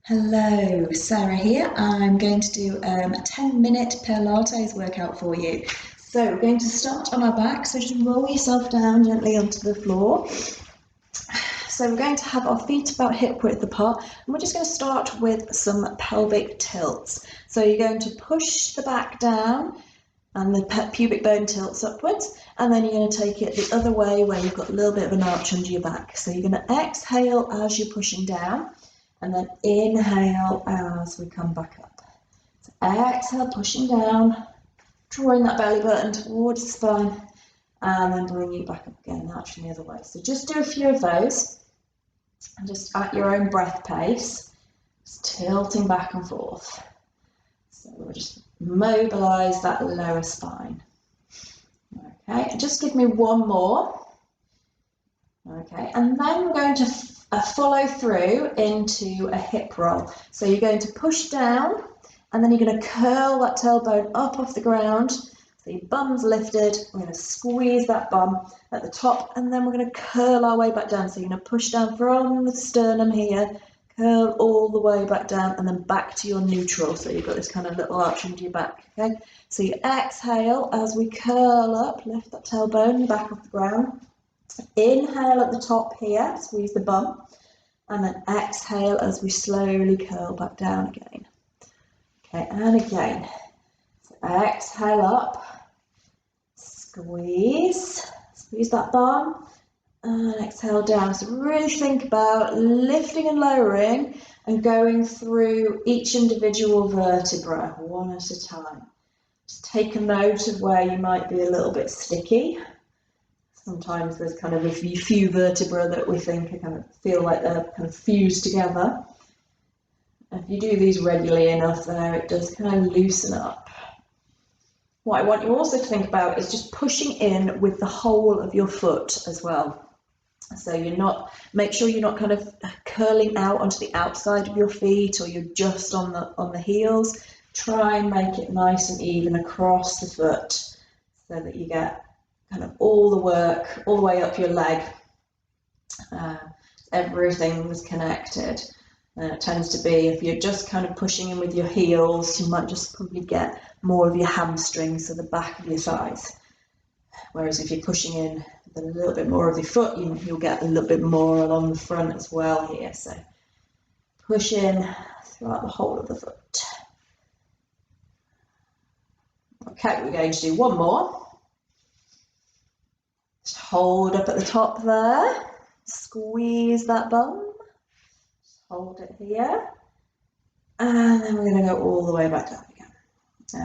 Hello, Sarah here. I'm going to do a 10-minute Pilates workout for you. So we're going to start on our back, so just roll yourself down gently onto the floor. So we're going to have our feet about hip width apart, and we're just going to start with some pelvic tilts. So you're going to push the back down and the pubic bone tilts upwards, and then you're going to take it the other way where you've got a little bit of an arch under your back. So you're going to exhale as you're pushing down, and then inhale as we come back up. So exhale, pushing down, drawing that belly button towards the spine, and then bringing it back up again, naturally the other way. So just do a few of those, and just at your own breath pace, just tilting back and forth. So we'll just mobilise that lower spine. Okay, and just give me one more. Okay, and then we're going to follow through into a hip roll. So you're going to push down, and then you're going to curl that tailbone up off the ground. So your bum's lifted. We're going to squeeze that bum at the top, and then we're going to curl our way back down. So you're going to push down from the sternum here, curl all the way back down, and then back to your neutral. So you've got this kind of little arch into your back. Okay. So you exhale as we curl up, lift that tailbone back off the ground. Inhale at the top here, squeeze the bum, and then exhale as we slowly curl back down again. Okay, and again. So exhale up, squeeze that bum, and exhale down. So really think about lifting and lowering and going through each individual vertebra one at a time. Just take a note of where you might be a little bit sticky. Sometimes there's kind of a few vertebrae that we think are kind of feel like they're kind of fused together. If you do these regularly enough there, it does kind of loosen up. What I want you also to think about is just pushing in with the whole of your foot as well. So make sure you're not kind of curling out onto the outside of your feet, or you're just on the heels. Try and make it nice and even across the foot so that you get kind of all the work, all the way up your leg. Everything's connected. And it tends to be, if you're just kind of pushing in with your heels, you might just probably get more of your hamstrings, so the back of your thighs. Whereas if you're pushing in with a little bit more of your foot, you'll get a little bit more along the front as well here. So push in throughout the whole of the foot. Okay, we're going to do one more. Just hold up at the top there, squeeze that bum, just hold it here, and then we're going to go all the way back down again.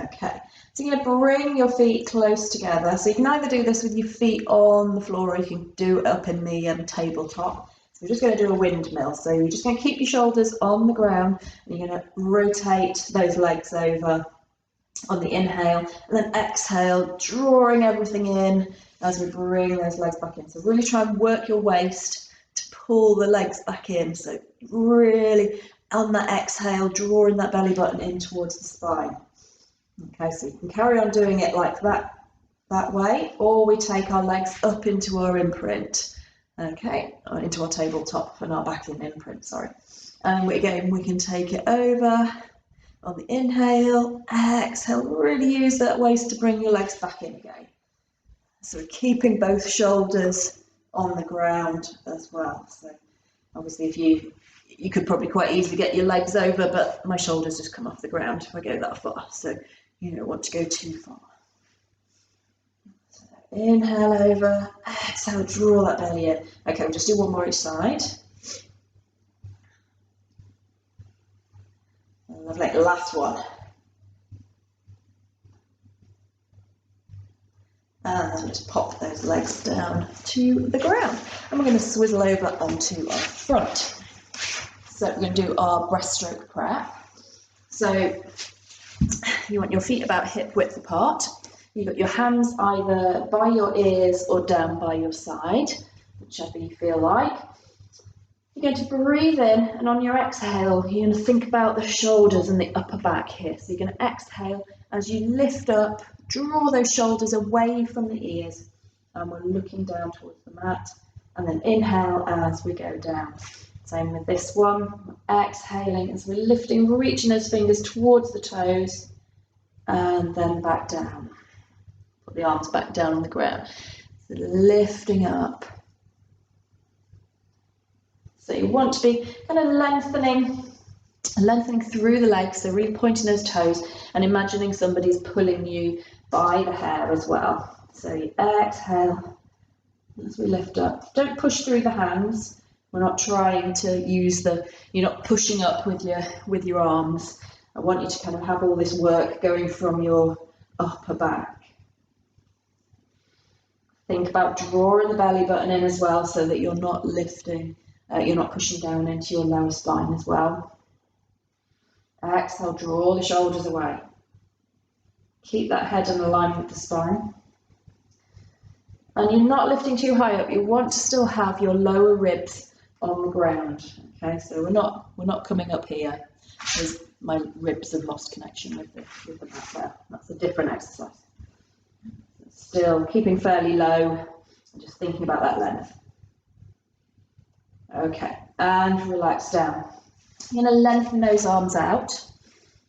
Okay, so you're going to bring your feet close together. So you can either do this with your feet on the floor, or you can do it up in the tabletop. So we're just going to do a windmill. So you're just going to keep your shoulders on the ground, and you're going to rotate those legs over on the inhale, and then exhale, drawing everything in as we bring those legs back in. So really try and work your waist to pull the legs back in. So really on that exhale, drawing that belly button in towards the spine. Okay, so you can carry on doing it like that way, or we take our legs up into our imprint. Okay, into our tabletop and our back in imprint, sorry. And again, we can take it over on the inhale, exhale, really use that waist to bring your legs back in again. So we're keeping both shoulders on the ground as well. So obviously if you could probably quite easily get your legs over, but my shoulders just come off the ground if I go that far. So you don't want to go too far. So inhale over, exhale, draw that belly in. Okay, we'll just do one more each side. Lovely, last one. And then just pop those legs down to the ground. And we're going to swivel over onto our front. So we're going to do our breaststroke prayer. So you want your feet about hip width apart. You've got your hands either by your ears or down by your side, whichever you feel like. You're going to breathe in, and on your exhale, you're going to think about the shoulders and the upper back here. So you're going to exhale as you lift up, draw those shoulders away from the ears, and we're looking down towards the mat. And then inhale as we go down. Same with this one. Exhaling as we're lifting, reaching those fingers towards the toes and then back down. Put the arms back down on the ground. So lifting up. So you want to be kind of lengthening through the legs, so really pointing those toes and imagining somebody's pulling you by the hair as well. So you exhale as we lift up. Don't push through the hands. We're not trying to use you're not pushing up with your arms. I want you to kind of have all this work going from your upper back. Think about drawing the belly button in as well so that you're not lifting, you're not pushing down into your lower spine as well. Exhale, draw the shoulders away. Keep that head in alignment with the spine. And you're not lifting too high up. You want to still have your lower ribs on the ground. Okay, so we're not coming up here because my ribs have lost connection with the mat there. That's a different exercise. Still keeping fairly low and just thinking about that length. Okay, and relax down. You're going to lengthen those arms out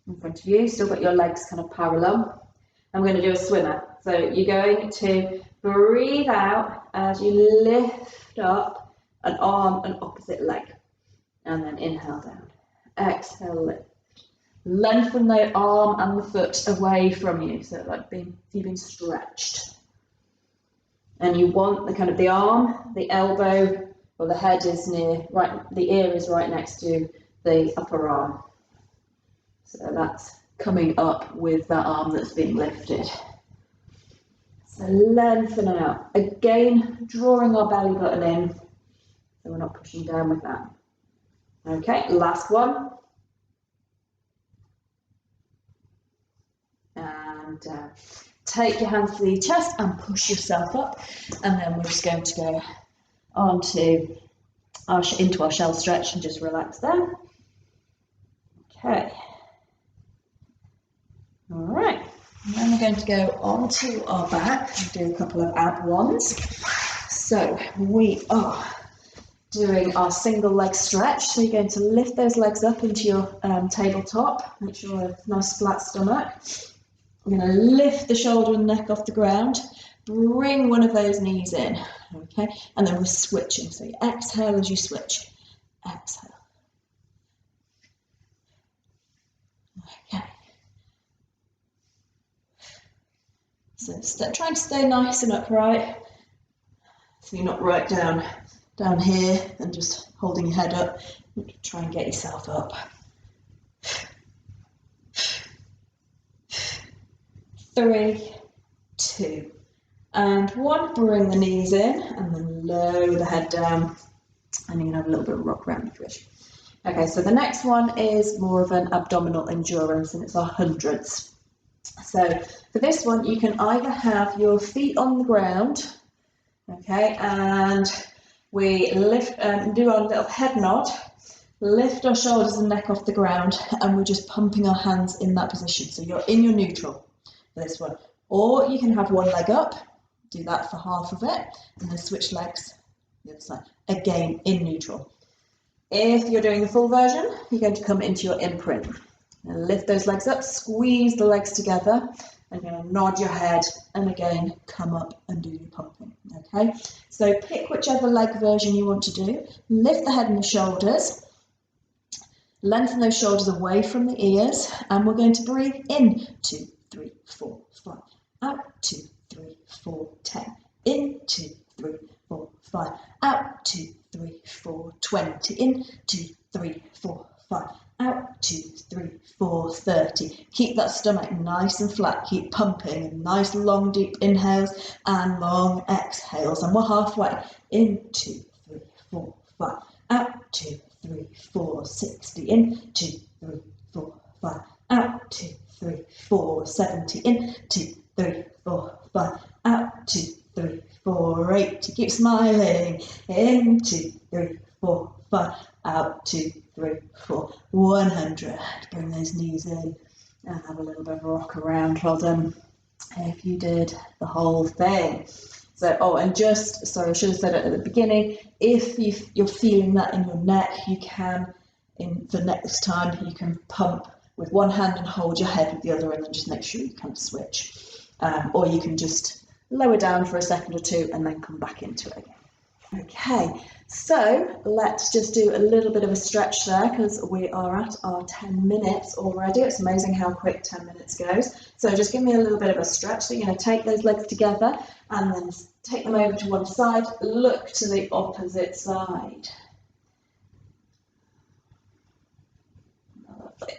in front of you. Still got your legs kind of parallel. I'm going to do a swimmer. So you're going to breathe out as you lift up an arm and opposite leg. And then inhale down. Exhale, lift. Lengthen the arm and the foot away from you, so like you've been stretched. And you want the arm, the elbow, or the head is the ear is right next to the upper arm. So that's coming up with that arm that's being lifted. So lengthen out. Again, drawing our belly button in, so we're not pushing down with that. Okay, last one. And take your hands to the chest and push yourself up. And then we're just going to go into our shell stretch and just relax there. Okay. All right. And then we're going to go onto our back and do a couple of ab ones. So we are doing our single leg stretch. So you're going to lift those legs up into your tabletop. Make sure a nice flat stomach. We're going to lift the shoulder and neck off the ground. Bring one of those knees in. Okay, and then we're switching. So you exhale as you switch. Exhale. Okay. So trying to stay nice and upright. So you're not right down here and just holding your head up. Try and get yourself up. 3, 2, and 1. Bring the knees in and then lower the head down. And you can have a little bit of rock around if you wish. Okay, so the next one is more of an abdominal endurance and it's our hundreds. So for this one, you can either have your feet on the ground, okay, and we lift do our little head nod, lift our shoulders and neck off the ground, and we're just pumping our hands in that position. So you're in your neutral for this one. Or you can have one leg up, do that for half of it, and then switch legs the other side. Again, in neutral. If you're doing the full version, you're going to come into your imprint. And lift those legs up, squeeze the legs together, and you're going to nod your head, and again, come up and do your pumping, okay? So pick whichever leg version you want to do. Lift the head and the shoulders, lengthen those shoulders away from the ears, and we're going to breathe in, 2, 3, 4, 5, out, 2, 3, 4, 10, in, 2, 3, 4, 5, out, 2, 3, 4, 20, in, 2, 3, 4, 5, out, 2, 3, 4, 30. Keep that stomach nice and flat, keep pumping, nice long deep inhales and long exhales, and we're halfway, in, 2, 3, 4, 5, out, 2, 3, 4, 60, in, 2, 3, 4, 5, out, 2, 3, 4, 70, in, 2, 3, 4, 5, out, 2, 3, 4, 80. Keep smiling, in, 2, 3, 4, 5, out, 2, 3, 4, 100. Bring those knees in and have a little bit of a rock around. Well done if you did the whole thing. So, oh, and just, sorry, I should have said it at the beginning, if you're feeling that in your neck, you can, in the next time, you can pump with one hand and hold your head with the other, and then just make sure you kind of switch. Or you can just lower down for a second or two and then come back into it again. Okay, so let's just do a little bit of a stretch there because we are at our 10 minutes already. It's amazing how quick 10 minutes goes. So just give me a little bit of a stretch. So you're going to take those legs together and then take them over to one side, look to the opposite side.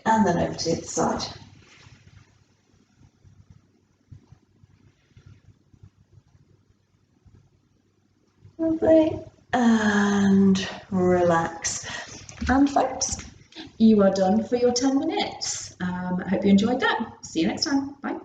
And then over to the other side. Lovely. And relax. And folks, you are done for your 10 minutes. I hope you enjoyed that. See you next time. Bye.